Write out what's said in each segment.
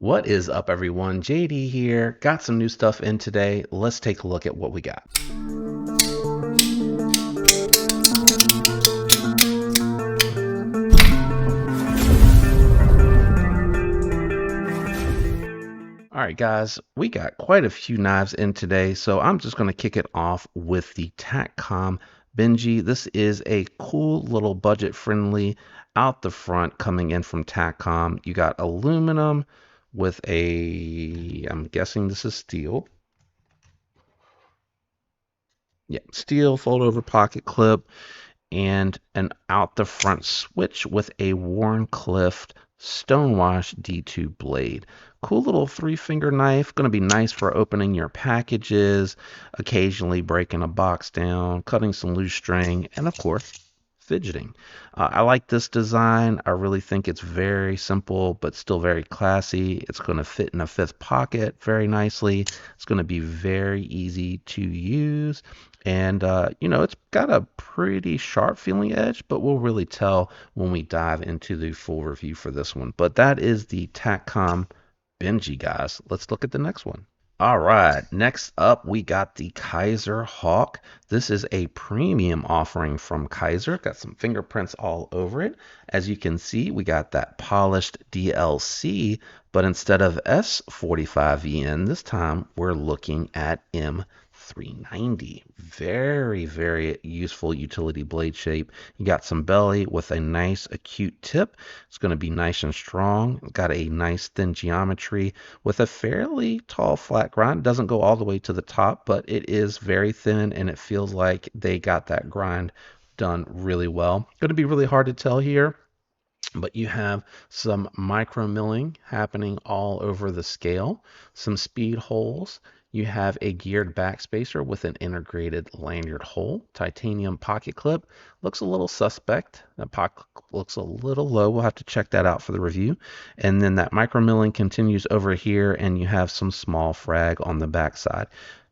What is up, everyone? JD here. Got some new stuff in today. Let's take a look at what we got. All right, guys, we got quite a few knives in today, so I'm just going to kick it off with the TacCom Benji. This is a cool little budget-friendly out the front coming in from TacCom. You got aluminum with I'm guessing this is steel. Yeah, steel fold-over pocket clip and an out the front switch with a Wharncliffe Stonewash D2 blade. Cool little 3-finger knife, going to be nice for opening your packages, occasionally breaking a box down, cutting some loose string, and of course, fidgeting. I like this design. I really think it's very simple, but still very classy. It's going to fit in a 5th pocket very nicely. It's going to be very easy to use. And, it's got a pretty sharp feeling edge, but we'll really tell when we dive into the full review for this one. But that is the TacCom Benji, guys. Let's look at the next one. All right, next up we got the Kizer Hawk. This is a premium offering from Kizer. Got some fingerprints all over it. As you can see, we got that polished DLC, but instead of S45VN, this time we're looking at M390. Very, very useful utility blade shape. You got some belly with a nice acute tip. It's going to be nice and strong. Got a nice thin geometry with a fairly tall flat grind. It doesn't go all the way to the top, but it is very thin and it feels like they got that grind done really well. Going to be really hard to tell here, but you have some micro milling happening all over the scale, some speed holes. You have a geared backspacer with an integrated lanyard hole. Titanium pocket clip. Looks a little suspect. That pocket looks a little low. We'll have to check that out for the review. And then that micro milling continues over here, and you have some small frag on the backside.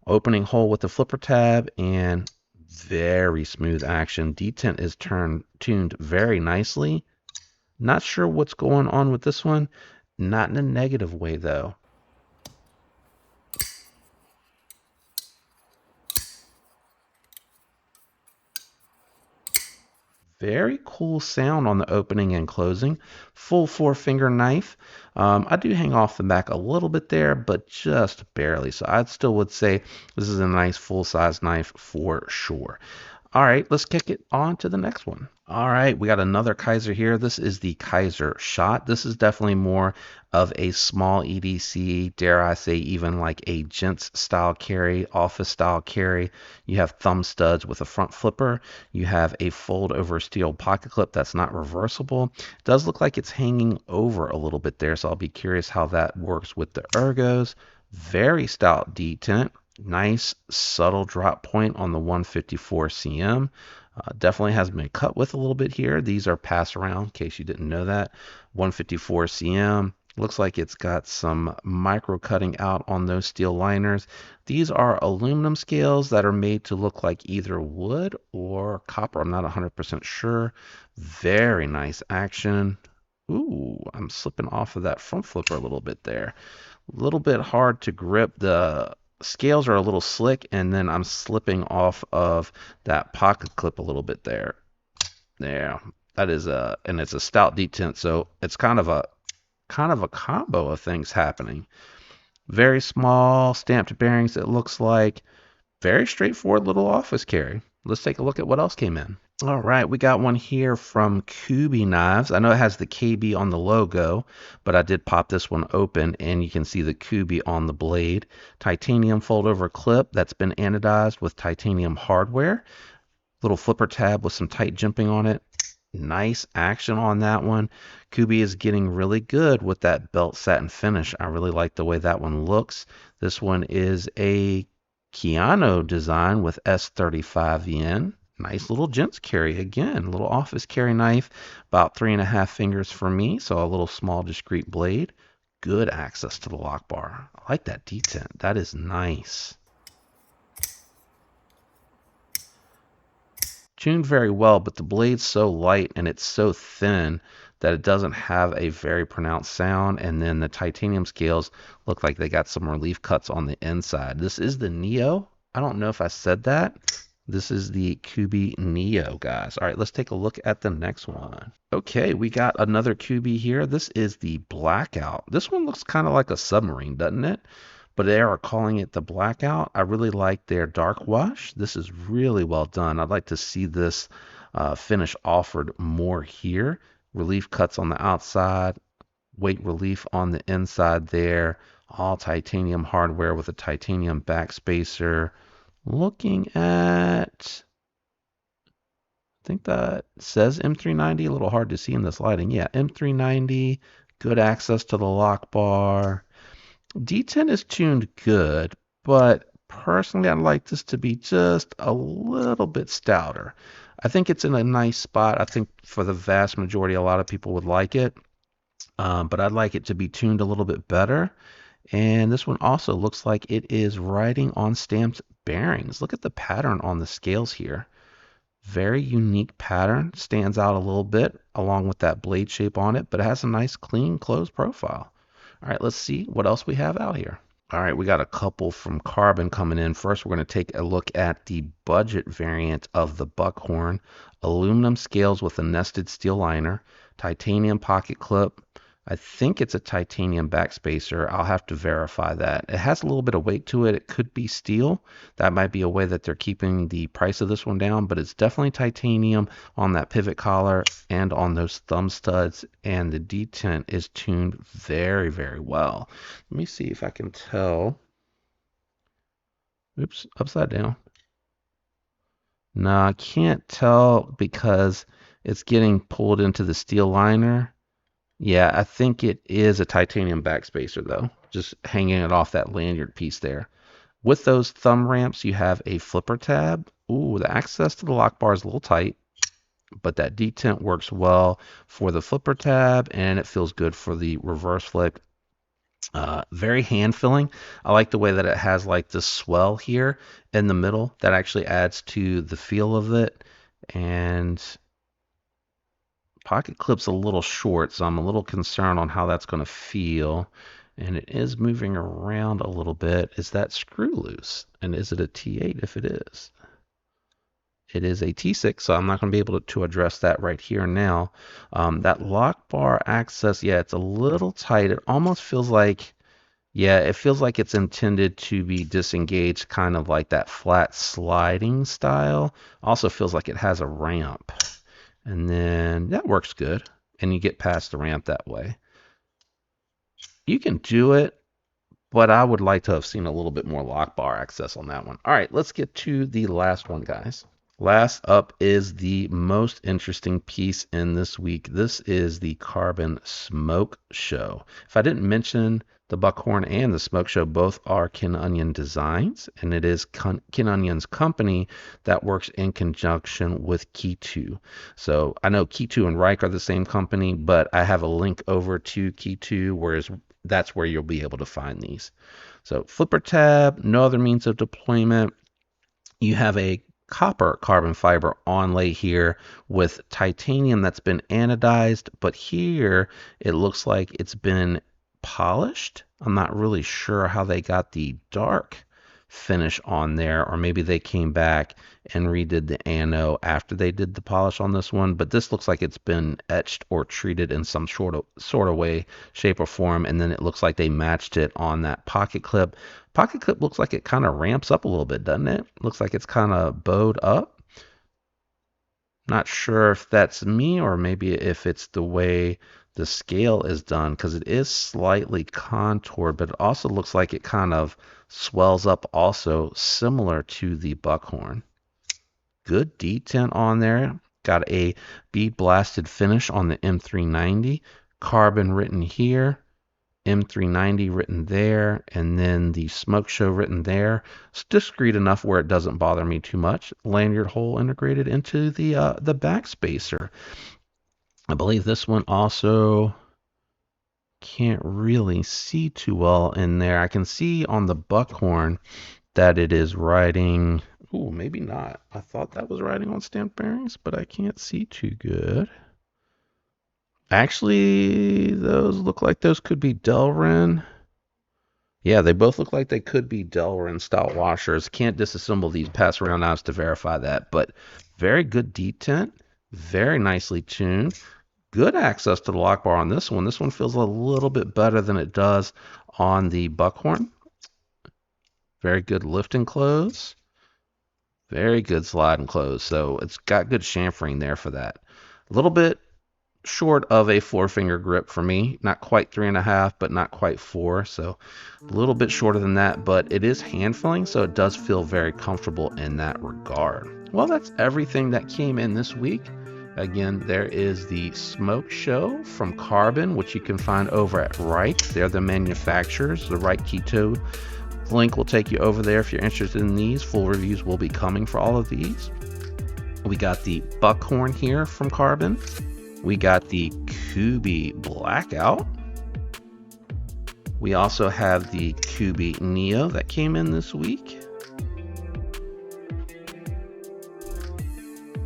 Opening hole with the flipper tab and very smooth action. Detent is tuned very nicely. Not sure what's going on with this one. Not in a negative way, though. Very cool sound on the opening and closing. Full 4-finger knife. I do hang off the back a little bit there, but just barely. So I still would say this is a nice full-size knife for sure. All right, let's kick it on to the next one. All right, we got another Kizer here. This is the Kizer Shot. This is definitely more of a small EDC, dare I say even like a gents style carry, office style carry. You have thumb studs with a front flipper. You have a fold over steel pocket clip that's not reversible. It does look like it's hanging over a little bit there, so I'll be curious how that works with the ergos. Very stout detent. Nice subtle drop point on the 154 cm. Definitely has been cut with a little bit here. These are pass around in case you didn't know that. 154 cm. Looks like it's got some micro cutting out on those steel liners. These are aluminum scales that are made to look like either wood or copper. I'm not 100% sure. Very nice action. Ooh, I'm slipping off of that front flipper a little bit there. A little bit hard to grip. The scales are a little slick, and then I'm slipping off of that pocket clip a little bit there. There, that is and it's a stout detent, so it's kind of a combo of things happening. Very small stamped bearings, it looks like. Very straightforward little office carry. Let's take a look at what else came in. All right, we got one here from Kubey Knives. I know it has the KB on the logo, but I did pop this one open, and you can see the Kubey on the blade. Titanium fold-over clip that's been anodized with titanium hardware. Little flipper tab with some tight jimping on it. Nice action on that one. Kubey is getting really good with that belt satin finish. I really like the way that one looks. This one is a Keanu design with S35VN. Nice little gents carry again, little office carry knife, about 3.5 fingers for me, so a little small discreet blade. Good access to the lock bar. I like that detent. That is nice. Tuned very well, but the blade's so light and it's so thin that it doesn't have a very pronounced sound. And then the titanium scales look like they got some relief cuts on the inside. This is the Neo. I don't know if I said that. This is the Kubey Neo, guys. All right, let's take a look at the next one. Okay, we got another Kubey here. This is the Blackout. This one looks kind of like a submarine, doesn't it? But they are calling it the Blackout. I really like their dark wash. This is really well done. I'd like to see this finish offered more here. Relief cuts on the outside, weight relief on the inside there. All titanium hardware with a titanium backspacer. Looking at, I think that says M390, a little hard to see in this lighting. Yeah, M390, good access to the lock bar. D10 is tuned good, but personally I'd like this to be just a little bit stouter. I think it's in a nice spot. I think for the vast majority, a lot of people would like it, but I'd like it to be tuned a little bit better. And this one also looks like it is riding on stamped bearings. Look at the pattern on the scales here. Very unique pattern. Stands out a little bit along with that blade shape on it, but it has a nice clean closed profile. All right, let's see what else we have out here. All right, we got a couple from Carbon coming in. First, we're going to take a look at the budget variant of the Buckhorn. Aluminum scales with a nested steel liner, titanium pocket clip. I think it's a titanium backspacer. I'll have to verify that. It has a little bit of weight to it. It could be steel. That might be a way that they're keeping the price of this one down, but it's definitely titanium on that pivot collar and on those thumb studs. And the detent is tuned very, very well. Let me see if I can tell. Oops, upside down. No, I can't tell because it's getting pulled into the steel liner. Yeah, I think it is a titanium backspacer though, just hanging it off that lanyard piece there. With those thumb ramps, you have a flipper tab. Ooh, the access to the lock bar is a little tight, but that detent works well for the flipper tab and it feels good for the reverse flick. Very hand filling. I like the way that it has like this swell here in the middle that actually adds to the feel of it. And pocket clip's a little short, so I'm a little concerned on how that's going to feel. And it is moving around a little bit. Is that screw loose? And is it a T8 if it is? It is a T6, so I'm not going to be able to address that right here and now. That lock bar access, yeah, it's a little tight. It almost feels like, yeah, it feels like it's intended to be disengaged, kind of like that flat sliding style. Also feels like it has a ramp. And then that works good. And you get past the ramp that way. You can do it, but I would like to have seen a little bit more lock bar access on that one. All right, let's get to the last one, guys. Last up is the most interesting piece in this week. This is the Carbon Smoke Show. If I didn't mention the Buckhorn and the Smoke Show, both are Kin Onion designs, and it is Kin Onion's company that works in conjunction with Key2. So I know Key2 and Reich are the same company, but I have a link over to Key2, whereas that's where you'll be able to find these. So flipper tab, no other means of deployment. You have a copper carbon fiber onlay here with titanium that's been anodized, but here it looks like it's been polished. I'm not really sure how they got the dark finish on there, or maybe they came back and redid the ano after they did the polish on this one, but this looks like it's been etched or treated in some sort of way, shape, or form, and then it looks like they matched it on that pocket clip. Pocket clip looks like it kind of ramps up a little bit, doesn't it? Looks like it's kind of bowed up. Not sure if that's me or maybe if it's the way the scale is done, because it is slightly contoured, but it also looks like it kind of swells up also, similar to the Buckhorn. Good detent on there. Got a bead blasted finish on the M390. Carbon written here. M390 written there, and then the Smoke Show written there. It's discreet enough where it doesn't bother me too much. Lanyard hole integrated into the backspacer. I believe this one also can't really see too well in there. I can see on the Buckhorn that it is riding. Ooh, maybe not. I thought that was riding on stamped bearings, but I can't see too good. Actually, those look like those could be Delrin. Yeah, they both look like they could be Delrin style washers. Can't disassemble these pass around knives to verify that, but very good detent, very nicely tuned. Good access to the lock bar on this one. This one feels a little bit better than it does on the Buckhorn. Very good lift and close. Very good slide and close. So it's got good chamfering there for that. A little bit short of a 4-finger grip for me. Not quite 3.5, but not quite 4. So a little bit shorter than that, but it is hand filling, so it does feel very comfortable in that regard. Well, that's everything that came in this week. Again, there is the Smoke Show from Carbon, which you can find over at Wright. They're the manufacturers, the Wright Keto. The link will take you over there if you're interested in these. Full reviews will be coming for all of these. We got the Buckhorn here from Carbon. We got the Kubey Blackout. We also have the Kubey Neo that came in this week,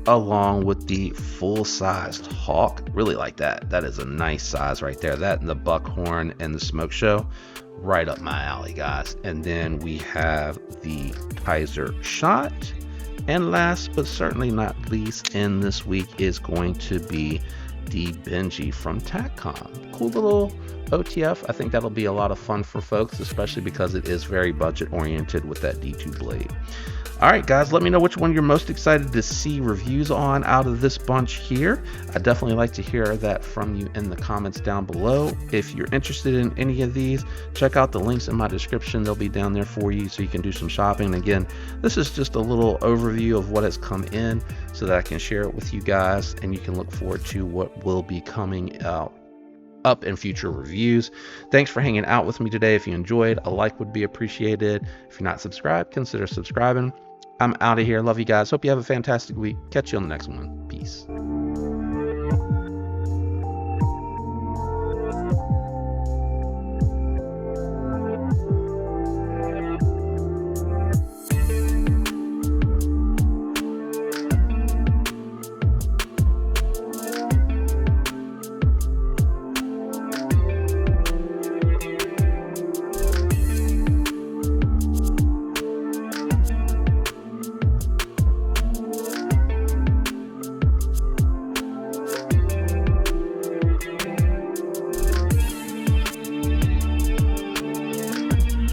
along with the full-sized Hawk. Really like that. That is a nice size right there. That and the Buckhorn and the Smoke Show, right up my alley, guys. And then we have the Kaiser Shot. And last but certainly not least in this week is going to be the Benji from TacCom. Cool little OTF. I think that'll be a lot of fun for folks, especially because it is very budget oriented with that D2 blade. All right, guys, let me know which one you're most excited to see reviews on out of this bunch here. I'd definitely like to hear that from you in the comments down below. If you're interested in any of these, check out the links in my description. They'll be down there for you so you can do some shopping. Again, this is just a little overview of what has come in so that I can share it with you guys, and you can look forward to what will be coming out up in future reviews. Thanks for hanging out with me today. If you enjoyed, a like would be appreciated. If you're not subscribed, consider subscribing. I'm out of here. Love you guys. Hope you have a fantastic week. Catch you on the next one. Peace.